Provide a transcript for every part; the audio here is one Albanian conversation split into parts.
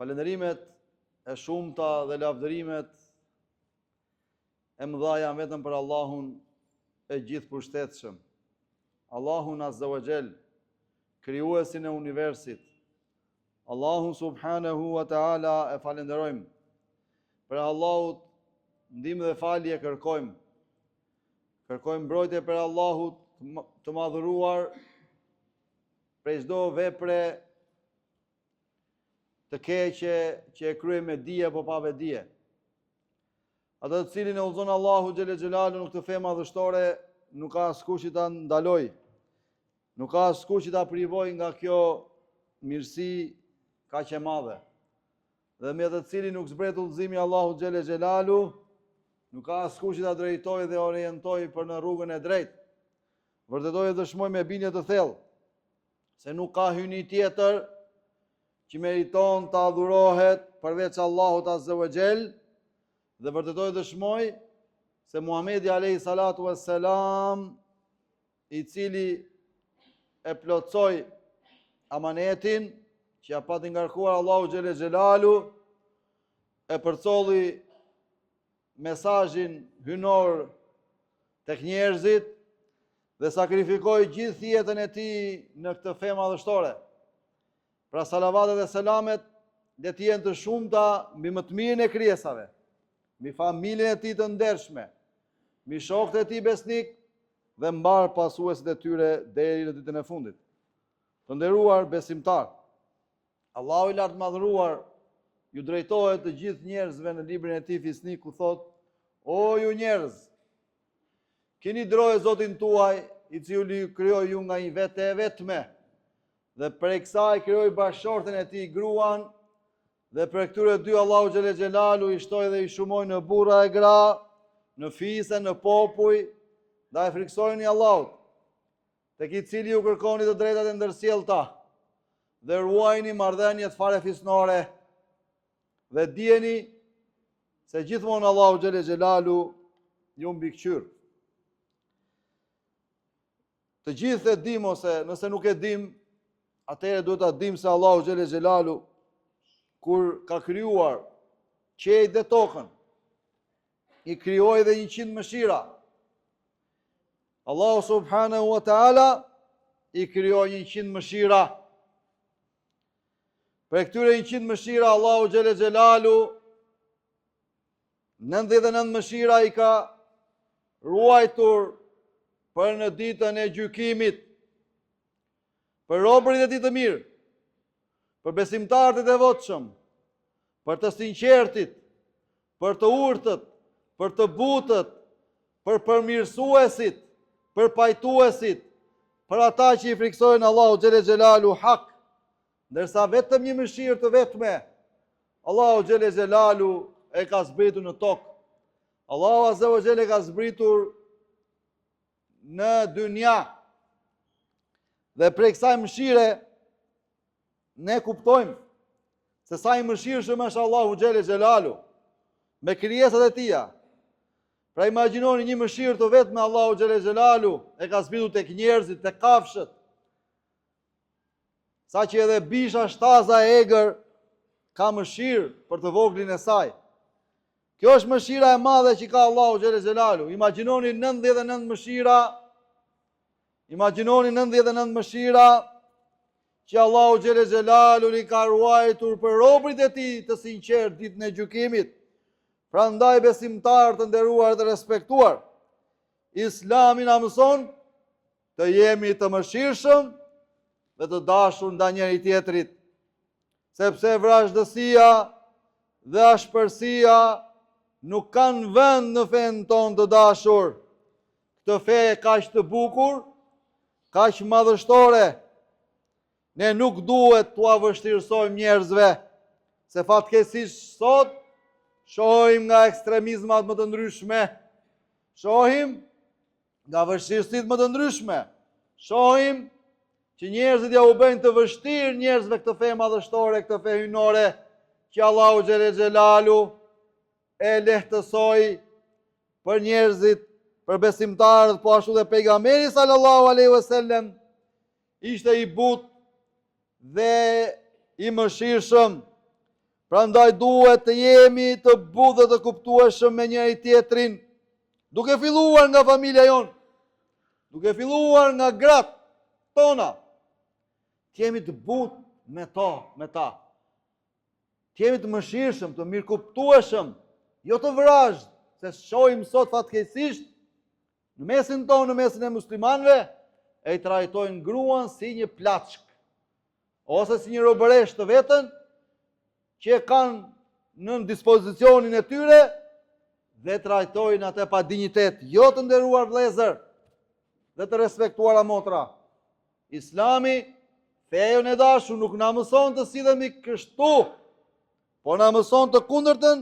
Falënderimet e shumta dhe lavdërimet e mëdha janë vetëm për Allahun e gjithëpushtetshëm. Allahun Azza wa Jall, krijuesin e universit. Allahun subhanahu wa ta'ala e falenderojmë. Për Allahut ndihmë dhe falje kërkojmë. Kërkojmë mbrojtje për Allahut të madhëruar prej çdo vepre të keqe që e kryejmë me dije apo pa dije. Atë të cilin e udhëzon Allahu xhele xhelalu në këtë fe madhështore, nuk ka askush që ta ndaloj. Nuk ka askush që ta privoj nga kjo mirësi kaq e madhe. Dhe me të cilin nuk zbret udhëzimi Allahu xhele xhelalu, nuk ka askush që ta drejtoj dhe orientoj për në rrugën e drejtë. Vërtetoj dhe dëshmoj me bindje të thellë se nuk ka hyjni tjetër që meriton të adhurohet përveç Allahut Azza wa Jall, dhe vërtetoj dëshmoj se Muhamedi alayhi salatu wassalam, i cili e plotsoi amanetin që ja pati ngarkuar Allahu xhele xhelalu, e përcolli mesazhin hynor tek njerëzit dhe sakrifikoi gjithë jetën e tij në këtë fe madhështore. Pra salavatet dhe selamet dhe të jenë të shumta mbi më të mirën e krijesave, mbi familjen e tij të ndershme, mbi shokët e tij besnik dhe mbar pasuesit e tyre deri në ditën e fundit. Të nderuar besimtar, Allahu i lartë madhëruar ju drejtohet të gjithë njerëzve në librin e tij Fisnik, ku thot: O ju njerëz, keni droje Zotin tuaj, i cili ju krijoi ju nga një vetë e vetme, dhe prej kësaj krijoi bashkëshorten e tij gruan, dhe për këtyre dy Allahu xhele xhelalu i shtoi dhe i shumoi në burra e gra, në fise, në popuj, ndaj friksojeni Allahut, tek i cili ju kërkoni të drejtat e ndërsjellta, dhe ruajini marrëdhëniet farefisnore, dhe dijeni se gjithmonë Allahu xhele xhelalu ju mbikëqyr. Të gjithë e dim, ose nëse nuk e dim, atëherë duhet ta dim se Allahu xhele xhelalu kur ka krijuar qiellin dhe tokën, i krijoi edhe 100 mëshira. Allahu subhanahu wa ta'ala i krijoi 100 mëshira. Për këtyre 100 mëshira Allahu xhele xhelalu 99 mëshira i ka ruajtur për në ditën e gjykimit, për robërit e tij të mirë, për besimtarët e devotshëm, për të sinqertit, për të urtët, për të butët, për përmirësuesit, për pajtuesit, për ata që i friksojnë Allahu xhele xhelalu hak, ndërsa vetëm një mëshirë të vetme Allahu xhele xhelalu e ka zbritur në tokë. Allahu azza wa jalla ka zbritur në dynja. Dhe prej kësaj mëshire ne kuptojmë se sa i mëshirshëm është Allahu xhele xhelalu me krijesat e tija. Pra imagjinoni një mëshirë të vetme Allahu xhele xhelalu e ka zbritur tek njerëzit, tek kafshët, sa që edhe bisha shtaza e egër ka mëshirë për të voglin e saj. Kjo është mëshira e madhe që ka Allahu xhele xhelalu. Imagjinoni 99 mëshira, imagjinoni 99 mëshira që Allahu xhele xhelalu i ka ruajtur për robërit e tij të sinqertë ditën e gjykimit. Prandaj besimtarë të nderuar dhe respektuar, Islami na mëson të jemi të mëshirshëm dhe të dashur ndaj njëri tjetrit, sepse vrasdësia dhe ashpërsia nuk kanë vend në fen tonë të dashur. Këtë fe kaq të bukur, kaq madhështore, ne nuk duhet t'ua vështirësojmë njerëzve, se fatkeqësisht sot shohim nga ekstremizmat më të ndryshme, shohim nga vështirësitë më të ndryshme, shohim që njerëzit ja u bëjnë të vështirë njerëzve këtë fe madhështore, këtë fe hynore, që Allahu xhele xhelalu e lehtësoi për njerëzit, për besimtarët, po ashtu dhe pejgamberi sallallahu alaihi wasallam ishte i butë dhe i mëshirshëm, Prandaj duhet të jemi të butë dhe të kuptueshëm me njëri tjetrin, duke filluar nga familja jonë, duke filluar nga gratë tona, të jemi të butë me ta. Të jemi të mëshirshëm, të mirë kuptueshëm, jo të vrazhd, se shohim sot fatkeqësisht në mesin tonë, në mesin e muslimanëve, e i trajtojnë gruan si një plaçk, ose si një robëresh të vetën, që kanë në dispozicionin e tyre dhe trajtojnë atë pa dinjitet, jo të nderuar vëllezër dhe të respektuara motra. Islami, feja jonë e dashur, nuk na mëson të sillemi kështu, por na mëson të kundërtën,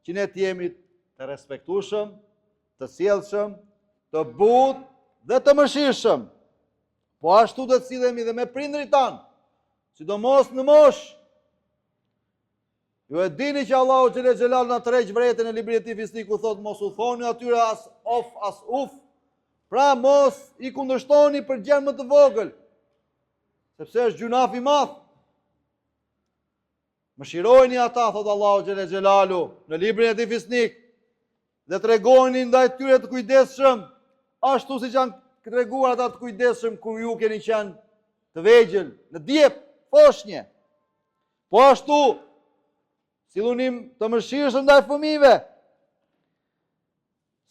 që ne të jemi të respektueshëm, të sjellshëm, të butë dhe të mëshirshëm. Po ashtu do të sillemi dhe me prindrit tanë, sidomos në moshë. Ju e dini që Allahu xhelel xhelal na tregj vërtetën e librit të Fisniku, thotë mos u thoni atyre as of as uf. Pra mos i kundërshtoni për gjë më të vogël, sepse është gjunaf i madh. Mëshirojeni ata, thotë Allahu xhelel xhelalu në librin e tij Fisnik, dhe tregoni ndaj tyre të kujdesshëm, ashtu siç janë treguar ata të kujdesshëm kur ju keni qenë të vegjël, në diep, foshnje. Po ashtu silluni të mëshirshëm ndaj fëmijëve.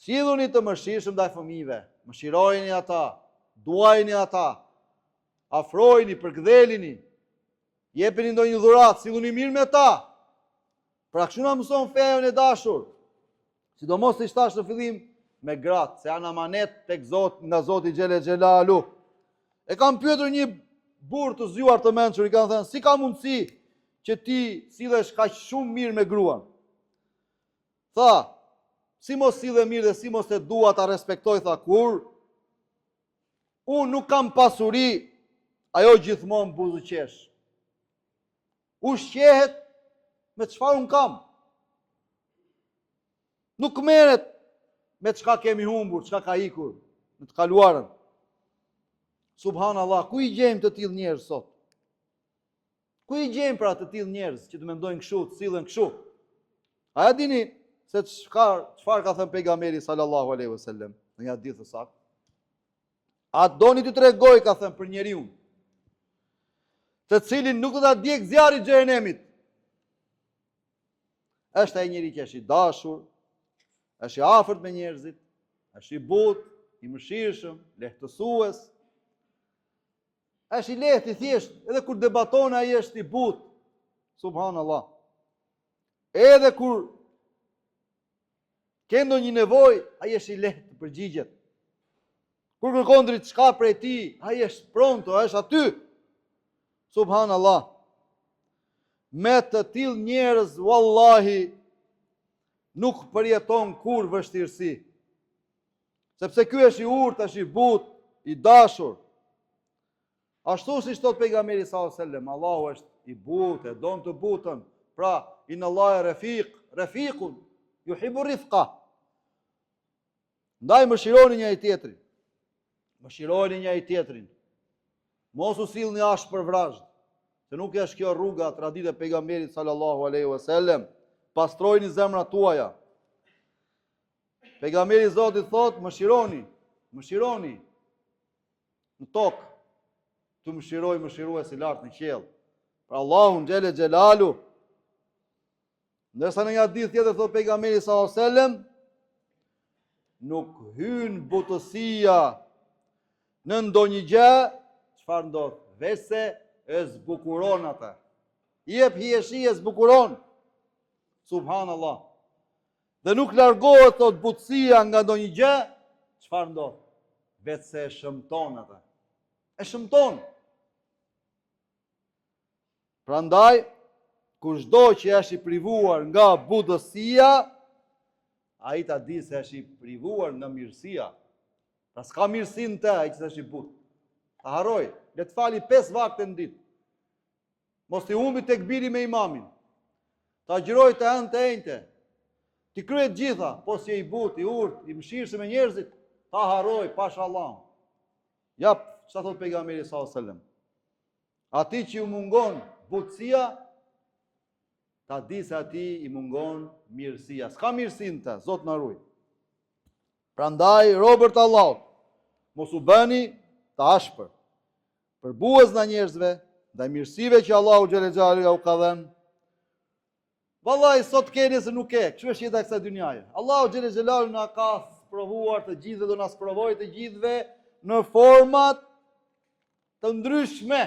Silluni të mëshirshëm ndaj fëmijëve. Mëshirojeni ata, duajini ata, afrojini, përkdhelini, jepini ndonjë dhuratë, silluni mirë me ta. Pra kështu na mëson feja jonë e dashur. Sidomos siç thash në fillim me gratë, se janë amanet tek Zoti, nga Zoti xhelel xhelalu. E kam pyetur një burr të zgjuar të mençur, i kanë thënë, si ka mundësi që ti sillesh kaq shumë mirë me gruan? Tha, si mos sille mirë dhe si mos e dua ta respektoj, tha, kur unë nuk kam pasuri, ajo gjithmonë buzëqesh. Ushqehet me çfarë unë kam. Nuk merret me çka kemi humbur, çka ka ikur në të kaluarën. Subhanallah, ku i gjejmë të tillë njerëz sot? Ku i gjejmë pra të tillë njerëz që të mendojnë kështu, të sillen kështu? A ja dini se çfarë ka thënë pejgamberi sallallahu alaihi wasallam në një hadith të saktë? A doni të tregoj, ka thënë, për njeriu të cilin nuk do ta djeg zjarri i xhenemit? Është ai njeri që është i dashur, është i afërt me njerëzit, është i butë, i mëshirshëm, lehtësues. Është i lehtë, i thjesht, edhe kur debaton ai është i butë. Subhanallah. Edhe kur ke ndonjë nevojë, ai është i lehtë të përgjigjet. Kur kërkon diçka prej tij, ai është pronto, është aty. Subhanallah. Me të tillë njerëz, wallahi, nuk përjeton kur vështirësi. Sepse ky është i urtë, është i butë, i dashur. Ashtu si thot pejgamberi sallallahu alajhi wasallam, Allahu është i butë, e don të butën. Pra, inna Allaha rafiqun yuhibbu rifqa. Ndaj mëshironi njëri tjetrin. Mëshironi njëri tjetrin. Mos u sillni ashpër vrazhd, se nuk është kjo rruga traditë e pejgamberit sallallahu alaihi wasallam. Pastrojini zemrat tuaja. Pejgamberi i Zotit thot, mëshironi në tokë, të mëshiruesi lart në qiell. Pra Allahun xhelel xhelalu. Ndërsa në një hadith tjetër thot pejgamberi sallallahu alaihi wasallam, nuk hyn butësia në ndonjë gjë, çfarë ndodh? Vese e zbukuron atë. Jep hieshi e zbukuron. Subhanallah. Dhe nuk largohet thot butësia nga ndonjë gjë, çfarë ndodh? Vese e shëmton atë. E shëmton. Prandaj, kushdo që është i privuar nga budësia, ai ta di se është i privuar nga mirësia. Pra s'ka mirësi në te, ai që është i butë. Ta haroj, le të fali 5 vakte në ditë. Mos t'i humbi tekbiri me imamin. Ta agjëroj të anë të enjte. Ti kryet gjitha, po si e i butë, i urtë, i mëshirshëm me njerëzit, ta haroj, pasha Allah. Jap, çfarë thot pejgamberi sallallahu alajhi wasallam? Ati që ju mungon butësia, atij ju mungon mëshira. Pra, mëshironi njëri tjetrin. Mëshironi njëri tjetrin. Mos u sillni ashpër vrazhd, se nuk është kjo rruga traditë e pejgamberit sallallahu alajhi wasallam. Pejgamberi sallallahu alajhi wasallam thot, mëshironi njëri tjetrin. Mëshironi njëri tjetrin. ta di se ati i mungon mirësia. S'ka mirësin të, Zot na ruaj. Prandaj, robërt Allahut, mos u bëni të ashpër, përbues ndaj njerëzve, ndaj mirësive që Allahu xhallal xhelalu ja u ka dhënë. Vallahi sot keni se nuk ke, kështu është jeta e kësaj dynjaje. Allahu xhallal xhelalu na ka provuar të gjithë dhe do na sprovoj të gjithëve në format të ndryshme.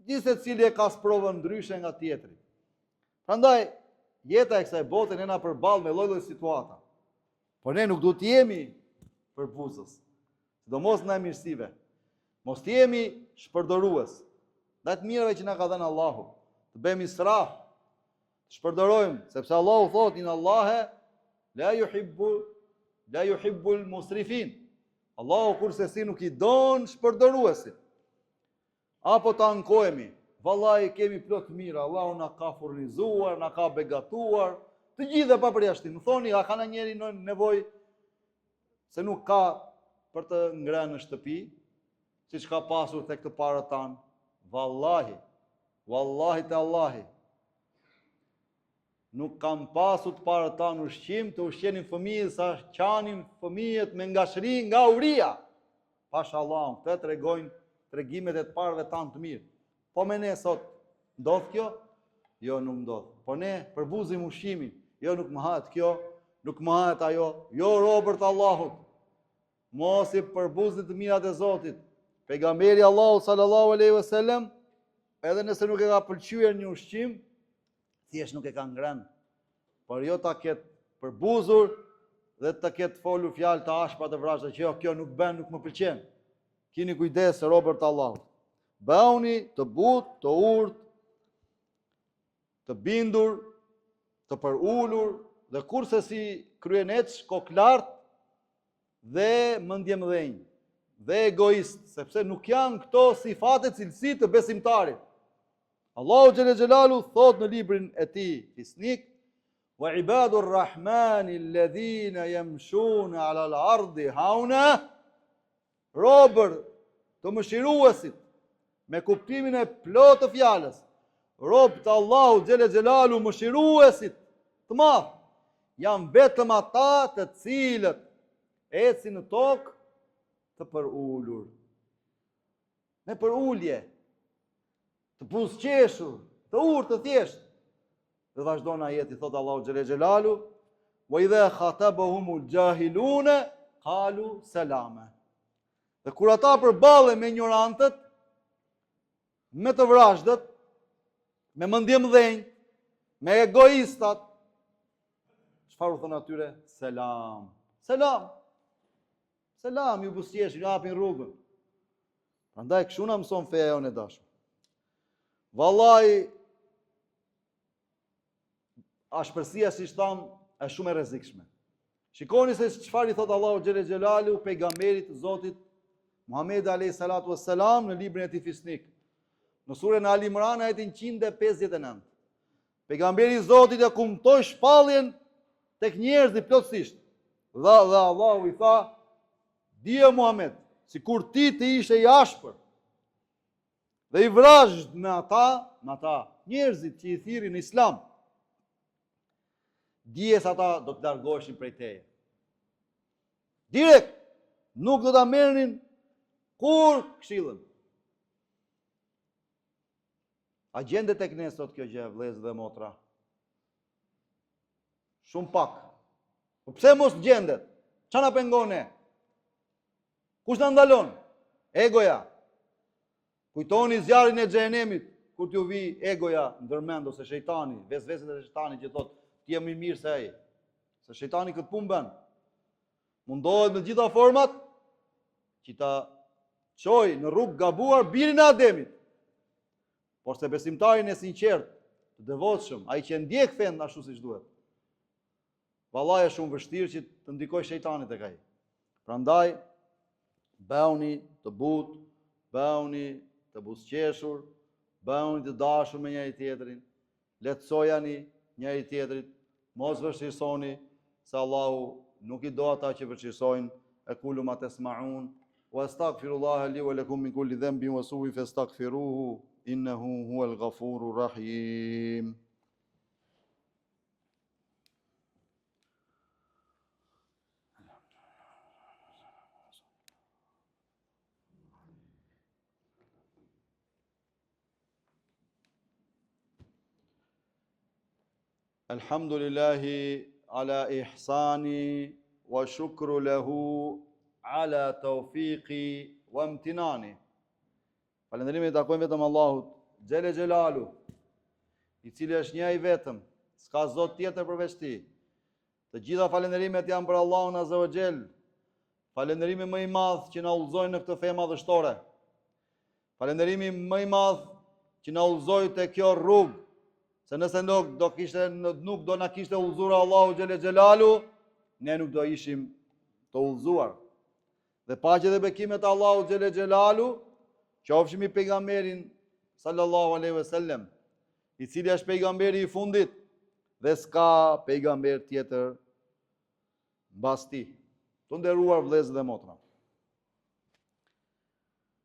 Gjithë secili e ka sprovën ndryshe nga tjetri. Prandaj, jeta e kësaj bote ne na përball me lloj-lloj situata. Por ne nuk duhet të jemi përbuzës, sidomos ndaj mirësive. Mos të jemi shpërdorues ndaj të mirave që na ka dhënë Allahu. Të bëjmë israf, të shpërdorojmë, sepse Allahu thotë inna Allahe la yuhibbul musrifin. Allahu kurse si nuk i don shpërdoruesit. Apo të ankohemi, vallahi kemi plot mirë, Allahu na ka furnizuar, na ka begatuar, të gjithë pa përjashtim. Më thoni, a ka në njeri në nevojë se nuk ka për të ngrënë në shtëpi, siç ka pasur tek të parët tanë? Wallahi te Allahi, nuk kam pasur të parët tanë ushqim të ushqenin fëmijët sa qanin fëmijët me ngashëri nga uria. Pashallahu, këtë tregojnë tregimet e të parëve tanë të mirë. Po me ne sot, ndodh kjo? Jo, nuk ndodh. Po ne përbuzim ushqimin. Jo, nuk më hahet kjo, nuk më hahet ajo. Jo, robërt Allahut, mos i përbuzit të mirat e Zotit. Pejgamberi Allahu sallallahu alaihi wasallam, edhe nëse nuk e ka pëlqyer një ushqim, thjesht nuk e ka ngrënë. Por jo ta ketë përbuzur dhe ta ketë folur fjalë të ashpra të vrashta që jo, kjo nuk bën, nuk më pëlqen. Kini kujdes, robërt Allahut. Bëuni të butë, të urtë, të bindur, të përulur, dhe kurse si kryenec, koklartë dhe mendjemdhenj, dhe egoist, sepse nuk janë këto sifate cilësi të besimtarit. Allahu xhallal xhelalu thot në librin e tij Fisnik, wa ibadur rahmani alladhina yamshuna ala al-ardi hauna, robër të mëshiruesit, me kuptimin e plot të fjalës, robë të Allahu xhallal xhelalu mëshiruesit të madh, janë vetëm ata të cilët ecin në tokë të përulur. Me përulje, të buzëqeshur, të urtë, të thjeshtë. Dhe vazhdon ajeti, thot Allahu xhallal xhelalu, wa idha khatabahumul jahiluna qalu salama. Dhe kur ata përballen me ignorantët, me të vrashdët, me mendjemdhenj, me egoistat, çfarë u thon atyre? Selam. Selam. Selam, ju buzëqeshin, ju hapin rrugën. Prandaj kështu na mëson feja jonë e dashur. Vallahi, ashpërsia, si thon, është shumë e rrezikshme. Shikoni se çfarë i thot Allahu xhallal xhelalu pejgamberit të Zotit Muhammed alayhi salatu wassalam në librin e tij Fisnik. Në surën Al Imran ajetin 159. Pejgamberi i Zotit ja kumtoi shpalljen tek njerëzit plotësisht. Dhe Allahu i tha, dije Muhammed, sikur ti të ishe i ashpër dhe i vrazhd me ata njerëzit që i thirrin në Islam, dije se ata do të largoheshin prej teje. Direkt, nuk do ta merrnin kur këshillën. A gjendet tek ne sot kjo gjë, vëllezër dhe motra? Shumë pak. Po pse mos gjendet? Ç'a na pengon ne? Kush na ndalon? Egoja. Kujtoni zjarrin e xhenemit, kur t'ju vi egoja ndërmend ose shejtani, vesveset e shejtanit që thotë ti je më i mirë se ai. Se shejtani këtë punë bën. Mundohet me gjitha format që ta çojë në rrugë gabuar birin e Ademit. Por se besimtarin e sinqert, të devotshëm, ai që ndjek fen ashtu siç duhet, vallahi është shumë vështirë që të ndikojë shejtani tek ai. Prandaj bëuni të butë, bëuni të buzëqeshur, bëuni të dashur me njëri tjetrin, lehtësojani njëri tjetrit, mos vështirësoni, se Allahu nuk i do ata që vështirësojnë. Aqulu ma tasma'un wa astaghfirullaha li wa lakum min kulli dhanbin wa su'in fastaghfiruhu innahu huwal ghafurur rahim. Alhamdulillahi ala ihsani wa shukru lahu ala tawfiqi wa imtinani. Falënderimet i takojnë vetëm Allahut Xhele Xhelalu, i cili është një i vetëm, s'ka zot tjetër përveç tij. Të gjitha falënderimet janë për Allahun Azza wa Xhel. Falënderimi më i madh që na udhëzoi në këtë fe madhështore. Falënderimi më i madh që na udhëzoi te kjo rrugë. Se nëse nuk do na kishte udhëzuar Allahu Xhele Xhelalu, ne nuk do ishim të udhëzuar. Dhe paqja dhe bekimet e Allahu Xhele Xhelalu qofshin mbi pejgamberin sallallahu alaihi wasallam, i cili është pejgamberi i fundit dhe s'ka pejgamber tjetër mbas tij. Të nderuar vëllezër dhe motra,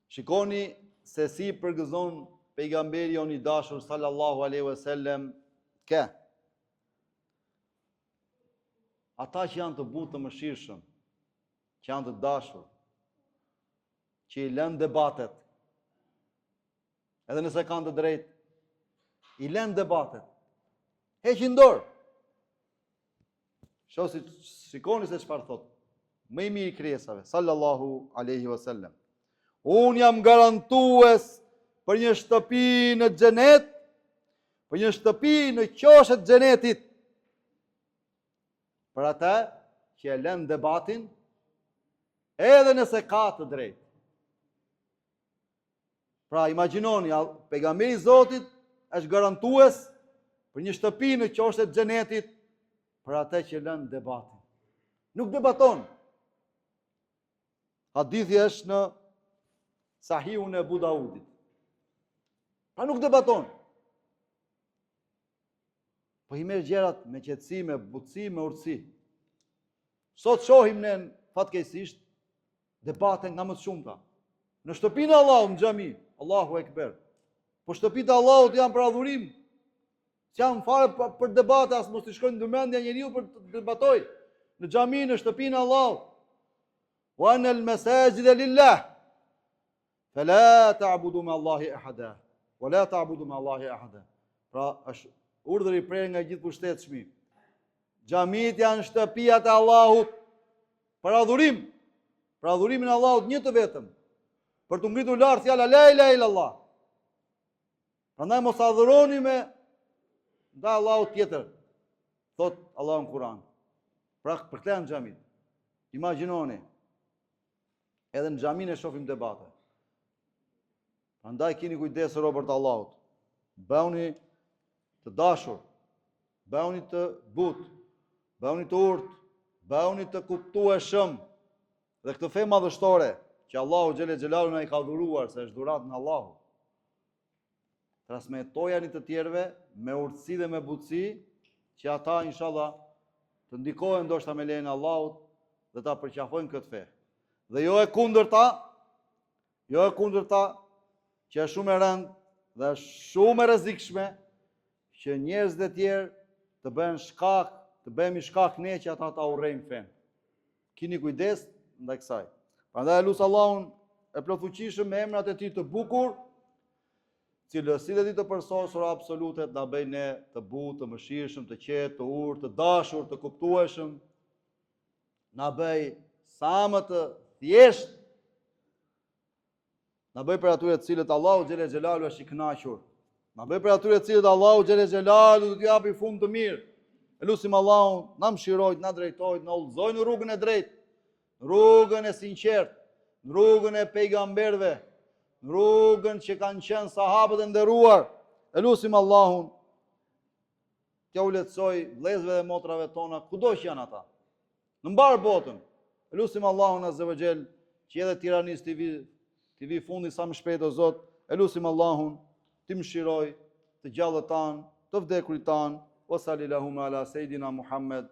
shikoni se si përgëzon pejgamberi jon i dashur sallallahu alaihi wasallam ata që janë të butë të mëshirshëm, që janë të dashur, që i lënë debatet, edhe nëse kanë të drejtë, i lënë debatet, heqin dorë. Shikoni se çfarë thot më i miri krijesave sallallahu alaihi wasallam. Unë jam garantues për një shtëpi në xhenet, për një shtëpi në qoshet xhenetit, për ata që e lën debatin, edhe nëse ka të drejtë. Pra imagjinoni, pejgamberi i Zotit është garantues për një shtëpi në qoshet xhenetit, për ata që lën debatin. Nuk debaton. Hadithi është në Sahihun e Abu Daudit. Pa nuk debaton. Po i merr gjërat me qetësi, me butësi, me urtësi. Sot shohim ne fatkeqësisht debate nga më të shumta. Në shtëpinë e Allahut, në xhami, Allahu Ekber. Po shtëpitë e Allahut janë për adhurim. S'janë fare për debate, as mos i shkojnë ndërmendja njeriu për të debatojë. Në xhami, në shtëpinë e Allahut. Wa anal masajida lillah. Fala ta'budu ma Allahi ahada. Wala ta'budu ma Allahi ahada. Pra është urdhër i prerë nga gjithë pushtetshmi. Xhamit janë shtëpiat e Allahut për adhurim. Për adhurimin e Allahut një të vetëm. Për të ngritur lart fjala la ilaha illallah. Prandaj mos adhuroni me ndaj Allahut tjetër. Thot Allahu në Kur'an. Pra për këtë janë xhamit. Imagjinoni. Edhe në xhamin e shohim debate. Prandaj keni kujdes robërt e Allahut. Bëuni të dashur, bëuni të butë, bëuni të urtë, bëuni të kuptueshëm. Dhe këtë fe madhështore që Allahu Xhele Xhelalu na i ka dhuruar, se është dhuratë në Allahu. Transmetojani të tjerëve me urtësi dhe me butësi, që ata inshallah të ndikohen ndoshta me lejen e Allahut dhe ta përqafojnë këtë fe. Dhe jo e kundërta, që është shumë e rëndë dhe është shumë e rrezikshme që njerëzit e tjerë të bëhemi shkak ne që ata ta urrejnë fen. Kini kujdes ndaj kësaj. Prandaj lut Allahun e plotfuqishëm me emrat e tij të bukur, cilësitë e tij të përsosura absolute na bëjnë ne të butë, të mëshirshëm, të qetë, të urtë, të dashur, të kuptueshëm. Na bëj sa më të thjeshtë. Na bëj për atyre të cilët Allahu Xhele Xhelalu është i kënaqur. Na bëj për atyre të cilët Allahu Xhele Xhelalu do t'i japi fund të mirë. Elusim Allahun, na mëshirojë, na drejtojë, na udhëzojë në rrugën e drejtë, në rrugën e sinqertë, në rrugën e pejgamberëve, në rrugën që kanë qenë sahabët e nderuar. Elusim Allahun, t'ja u lehtësoj vëllezërve dhe motrave tona kudo që janë ata, në mbar botën. Elusim Allahun Azza wa Jell, që edhe Tiranis TV fundi sa më shpejt o Zot. Elusim Allahun, ti mëshiroj të gjallët tanë, të vdekurit tanë. Wa sallallahu ala Sejdina Muhammed